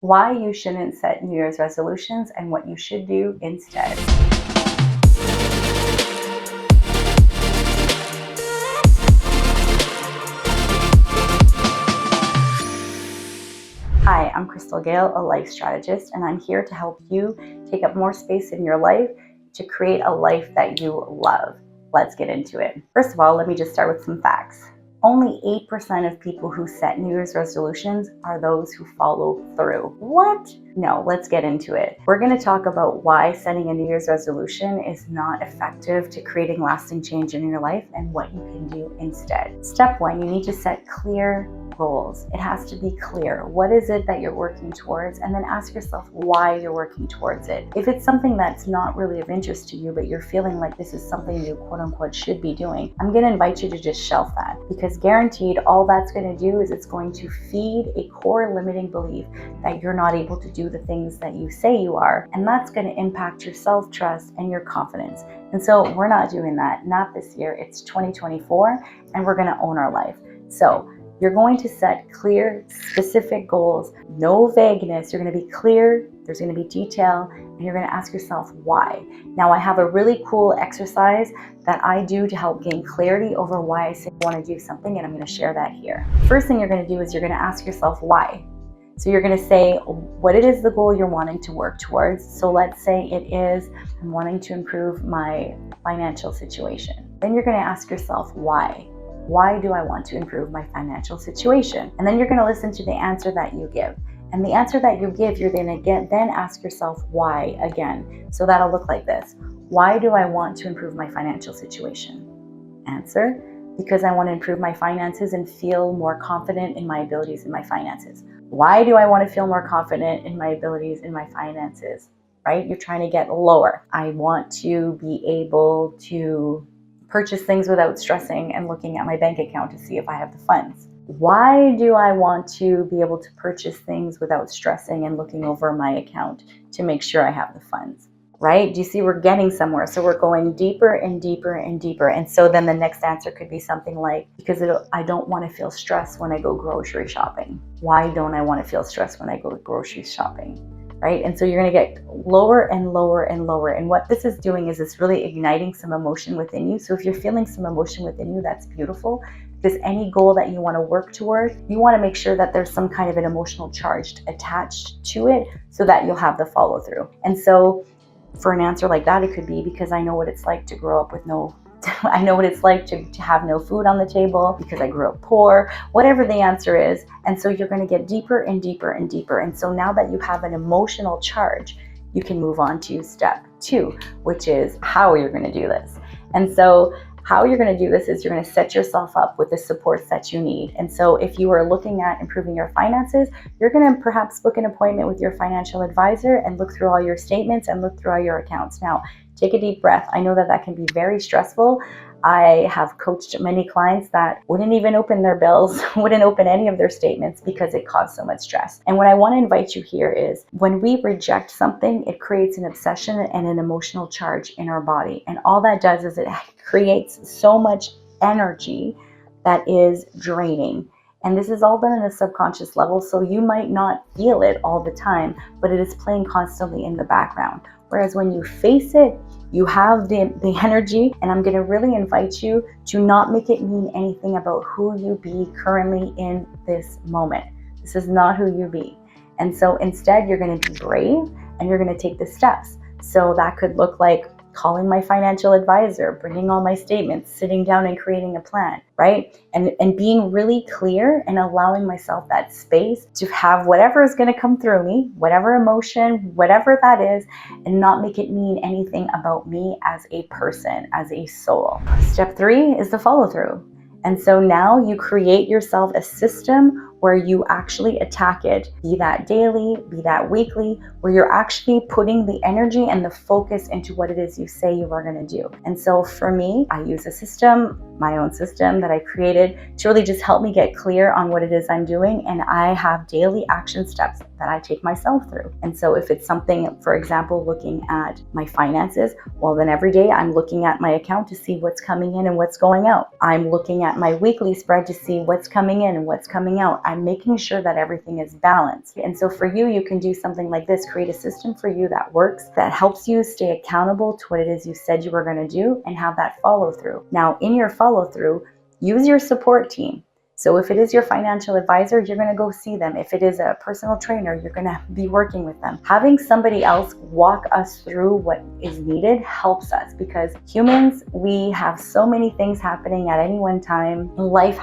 why you shouldn't set New Year's resolutions and what you should do instead. Hi, I'm Crystal Gayle, a life strategist, and I'm here to help you take up more space in your life to create a life that you love. Let's get into it. First of all, let me just start with some facts. Only 8% of people who set New Year's resolutions are those who follow through. What? No, let's get into it. We're going to talk about why setting a New Year's resolution is not effective to creating lasting change in your life and what you can do instead. Step 1, you need to set clear goals. It has to be clear. What is it that you're working towards? And then ask yourself why you're working towards it. If it's something that's not really of interest to you, but you're feeling like this is something you quote unquote should be doing, I'm going to invite you to just shelf that, because guaranteed all that's going to do is it's going to feed a core limiting belief that you're not able to do the things that you say you are. And that's going to impact your self-trust and your confidence. And so we're not doing that. Not this year. It's 2024 and we're going to own our life. So you're going to set clear, specific goals, no vagueness. You're going to be clear, there's going to be detail, and you're going to ask yourself why. Now, I have a really cool exercise that I do to help gain clarity over why I say I want to do something, and I'm going to share that here. First thing you're going to do is you're going to ask yourself why. So you're going to say what it is the goal you're wanting to work towards. So let's say it is, I'm wanting to improve my financial situation. Then you're going to ask yourself why. Why do I want to improve my financial situation? And then you're going to listen to the answer that you give. And the answer that you give, you're going to then ask yourself why again. So that'll look like this. Why do I want to improve my financial situation? Answer, because I want to improve my finances and feel more confident in my abilities in my finances. Why do I want to feel more confident in my abilities in my finances? Right? You're trying to get lower. I want to be able to purchase things without stressing and looking at my bank account to see if I have the funds. Why do I want to be able to purchase things without stressing and looking over my account to make sure I have the funds? Right? Do you see we're getting somewhere? So we're going deeper and deeper and deeper. And so then the next answer could be something like, because I don't want to feel stressed when I go grocery shopping. Why don't I want to feel stressed when I go grocery shopping? Right? And so you're going to get lower and lower and lower. And what this is doing is it's really igniting some emotion within you. So if you're feeling some emotion within you, that's beautiful, because any goal that you want to work toward, you want to make sure that there's some kind of an emotional charge attached to it so that you'll have the follow through. And so for an answer like that, it could be because I know what it's like to grow up with I know what it's like to have no food on the table because I grew up poor, whatever the answer is. And so you're going to get deeper and deeper and deeper. And so now that you have an emotional charge, you can move on to step 2, which is how you're going to do this. And so how you're going to do this is you're going to set yourself up with the supports that you need. And so if you are looking at improving your finances, you're going to perhaps book an appointment with your financial advisor and look through all your statements and look through all your accounts. Now, take a deep breath. I know that can be very stressful. I have coached many clients that wouldn't even open their bills, wouldn't open any of their statements because it caused so much stress. And what I want to invite you here is when we reject something, it creates an obsession and an emotional charge in our body. And all that does is it creates so much energy that is draining. And this is all done at a subconscious level, so you might not feel it all the time, but it is playing constantly in the background. Whereas when you face it, you have the energy, and I'm going to really invite you to not make it mean anything about who you be currently in this moment. This is not who you be. And so instead, you're going to be brave and you're going to take the steps. So that could look like calling my financial advisor, bringing all my statements, sitting down and creating a plan, right? And being really clear and allowing myself that space to have whatever is going to come through me, whatever emotion, whatever that is, and not make it mean anything about me as a person, as a soul. Step 3 is the follow through. And so now you create yourself a system where you actually attack it, be that daily, be that weekly, where you're actually putting the energy and the focus into what it is you say you are going to do. And so for me, I use a system, my own system that I created to really just help me get clear on what it is I'm doing. And I have daily action steps that I take myself through. And so if it's something, for example, looking at my finances, well, then every day I'm looking at my account to see what's coming in and what's going out. I'm looking at my weekly spread to see what's coming in and what's coming out. I'm making sure that everything is balanced. And so for you, you can do something like this. Create a system for you that works, that helps you stay accountable to what it is you said you were going to do and have that follow through. Now, in your follow through, use your support team. So if it is your financial advisor, you're going to go see them. If it is a personal trainer, you're going to be working with them. Having somebody else walk us through what is needed helps us, because humans, we have so many things happening at any one time. Life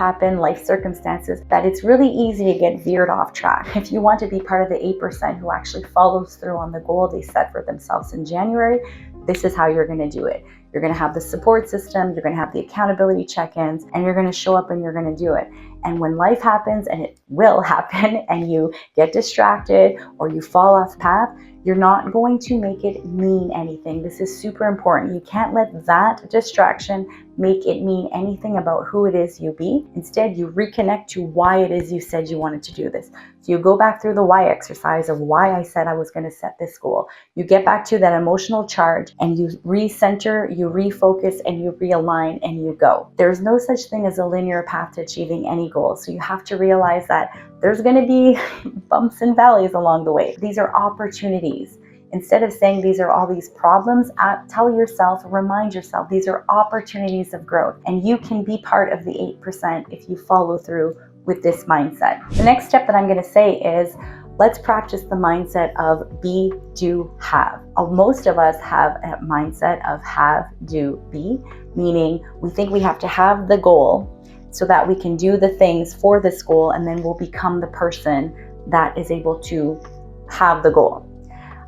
circumstances, that it's really easy to get veered off track. If you want to be part of the 8% who actually follows through on the goal they set for themselves in January, this is how you're going to do it. You're going to have the support system, you're going to have the accountability check-ins, and you're going to show up and you're going to do it. And when life happens, and it will happen, and you get distracted or you fall off path, you're not going to make it mean anything. This is super important. You can't let that distraction make it mean anything about who it is you be. Instead, you reconnect to why it is you said you wanted to do this. So you go back through the why exercise of why I said I was going to set this goal. You get back to that emotional charge and you recenter, you refocus, and you realign, and you go. There's no such thing as a linear path to achieving any goal. So you have to realize that there's going to be bumps and valleys along the way. These are opportunities. Instead of saying these are all these problems, tell yourself, remind yourself, these are opportunities of growth. And you can be part of the 8% if you follow through with this mindset. The next step that I'm going to say is, let's practice the mindset of be, do, have. Most of us have a mindset of have, do, be, meaning we think we have to have the goal so that we can do the things for this goal, and then we'll become the person that is able to have the goal.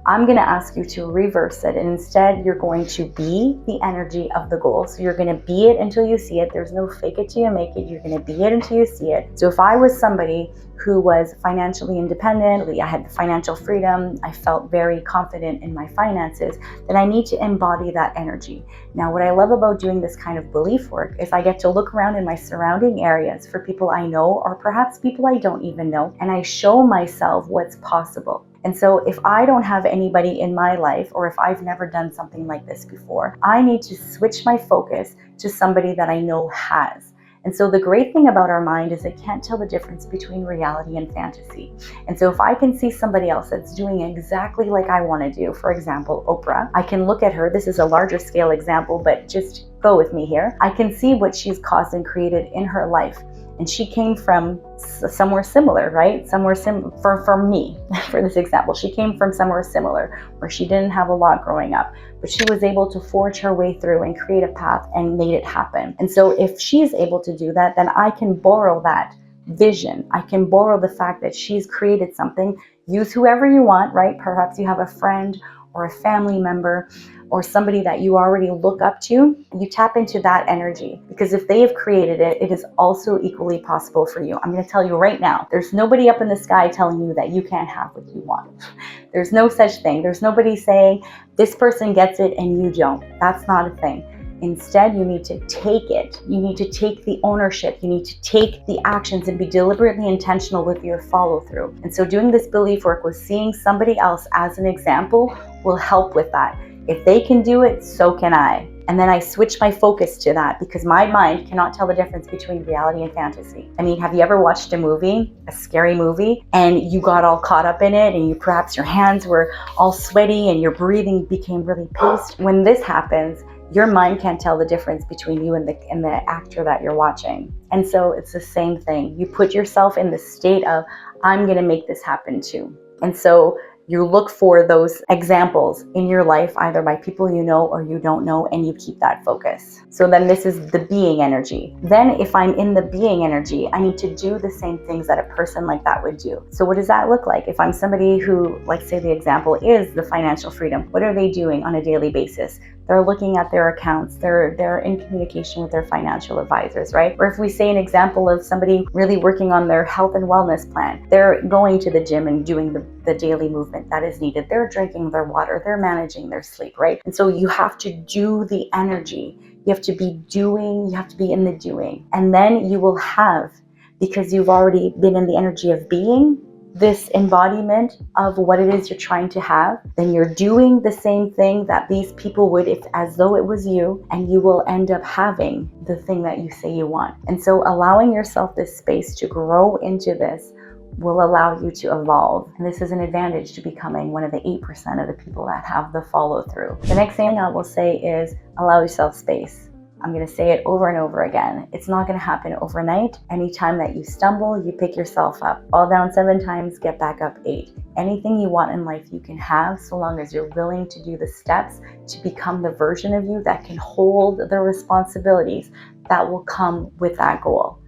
I'm going to ask you to reverse it, and instead you're going to be the energy of the goal. So you're going to be it until you see it. There's no fake it till you make it. You're going to be it until you see it. So if I was somebody who was financially independent, I had financial freedom, I felt very confident in my finances, then I need to embody that energy. Now, what I love about doing this kind of belief work is I get to look around in my surrounding areas for people I know, or perhaps people I don't even know, and I show myself what's possible. And so if I don't have anybody in my life, or if I've never done something like this before, I need to switch my focus to somebody that I know has. And so the great thing about our mind is it can't tell the difference between reality and fantasy. And so if I can see somebody else that's doing exactly like I want to do, for example, Oprah, I can look at her. This is a larger scale example, but just go with me here. I can see what she's caused and created in her life. And she came from somewhere similar, right? Somewhere for me, for this example, she came from somewhere similar where she didn't have a lot growing up, but she was able to forge her way through and create a path and made it happen. And so if she's able to do that, then I can borrow that vision. I can borrow the fact that she's created something. Use whoever you want, right? Perhaps you have a friend or a family member or somebody that you already look up to. You tap into that energy, because if they have created it, it is also equally possible for you. I'm going to tell you right now, there's nobody up in the sky telling you that you can't have what you want. There's no such thing. There's nobody saying this person gets it and you don't. That's not a thing. Instead, you need to take it. You need to take the ownership. You need to take the actions and be deliberately intentional with your follow through. And so doing this belief work with seeing somebody else as an example will help with that. If they can do it, so can I. And then I switch my focus to that, because my mind cannot tell the difference between reality and fantasy. I mean, have you ever watched a movie, a scary movie, and you got all caught up in it, and perhaps your hands were all sweaty and your breathing became really paced? When this happens, your mind can't tell the difference between you and the actor that you're watching. And so it's the same thing. You put yourself in the state of, I'm going to make this happen too. And so you look for those examples in your life, either by people you know or you don't know, and you keep that focus. So then this is the being energy. Then if I'm in the being energy, I need to do the same things that a person like that would do. So what does that look like? If I'm somebody who, like say the example is the financial freedom, what are they doing on a daily basis? They're looking at their accounts. They're in communication with their financial advisors, right? Or if we say an example of somebody really working on their health and wellness plan, they're going to the gym and doing the daily movement that is needed. They're drinking their water. They're managing their sleep, right? And so you have to do the energy. You have to be doing. You have to be in the doing. And then you will have, because you've already been in the energy of being, this embodiment of what it is you're trying to have, then you're doing the same thing that these people would if as though it was you, and you will end up having the thing that you say you want. And so allowing yourself this space to grow into this will allow you to evolve. And this is an advantage to becoming one of the 8% of the people that have the follow through. The next thing I will say is allow yourself space. I'm going to say it over and over again. It's not going to happen overnight. Anytime that you stumble, you pick yourself up. Fall down 7 times, get back up 8. Anything you want in life you can have, so long as you're willing to do the steps to become the version of you that can hold the responsibilities that will come with that goal.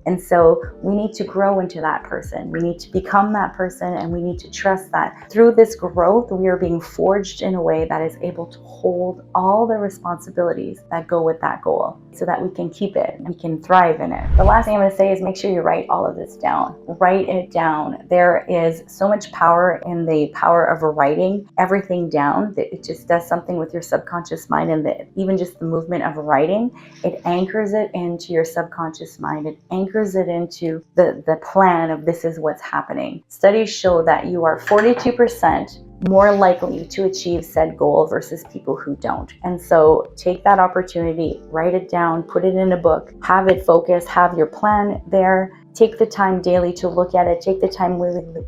And so we need to grow into that person. We need to become that person, and we need to trust that through this growth, we are being forged in a way that is able to hold all the responsibilities that go with that goal so that we can keep it and we can thrive in it. The last thing I'm going to say is make sure you write all of this down. Write it down. There is so much power in the power of writing everything down that it just does something with your subconscious mind, and that even just the movement of writing, it anchors it into your subconscious mind. It anchors it into the plan of this is what's happening. Studies show that you are 42% more likely to achieve said goal versus people who don't. And so take that opportunity, write it down, put it in a book, have it focus, have your plan there. Take the time daily to look at it. Take the time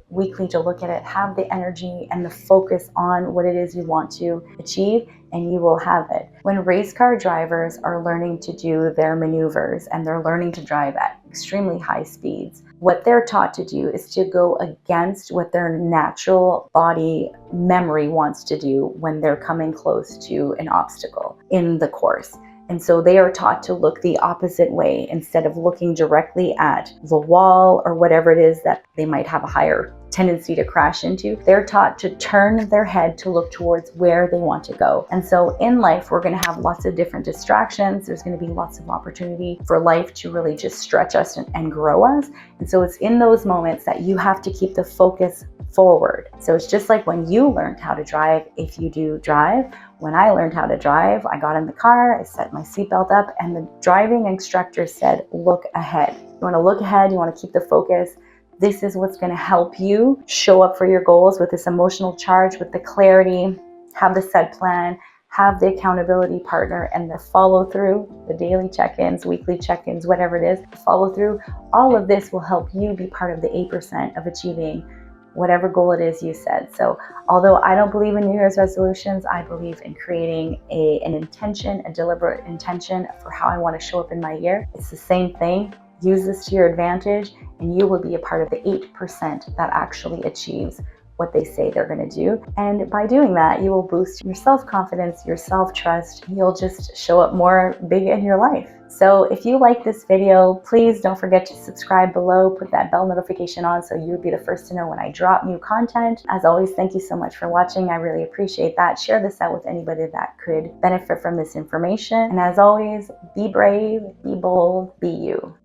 weekly to look at it. Have the energy and the focus on what it is you want to achieve, and you will have it. When race car drivers are learning to do their maneuvers and they're learning to drive at extremely high speeds, what they're taught to do is to go against what their natural body memory wants to do when they're coming close to an obstacle in the course. And so they are taught to look the opposite way instead of looking directly at the wall or whatever it is that they might have a higher tendency to crash into. They're taught to turn their head to look towards where they want to go. And so in life, we're going to have lots of different distractions. There's going to be lots of opportunity for life to really just stretch us and grow us. And so it's in those moments that you have to keep the focus forward. So it's just like when you learned how to drive, if you do drive. When I learned how to drive, I got in the car, I set my seatbelt up, and the driving instructor said, look ahead. You want to look ahead, you want to keep the focus. This is what's going to help you show up for your goals with this emotional charge, with the clarity, have the set plan, have the accountability partner, and the follow through, the daily check-ins, weekly check-ins, whatever it is, the follow through. All of this will help you be part of the 8% of achieving whatever goal it is you set. So although I don't believe in New Year's resolutions, I believe in creating an intention, a deliberate intention for how I want to show up in my year. It's the same thing. Use this to your advantage, and you will be a part of the 8% that actually achieves what they say they're going to do. And by doing that, you will boost your self-confidence, your self-trust. You'll just show up more big in your life. So if you like this video, please don't forget to subscribe below, put that bell notification on so you'll be the first to know when I drop new content. As always, thank you so much for watching. I really appreciate that. Share this out with anybody that could benefit from this information. And as always, be brave, be bold, be you.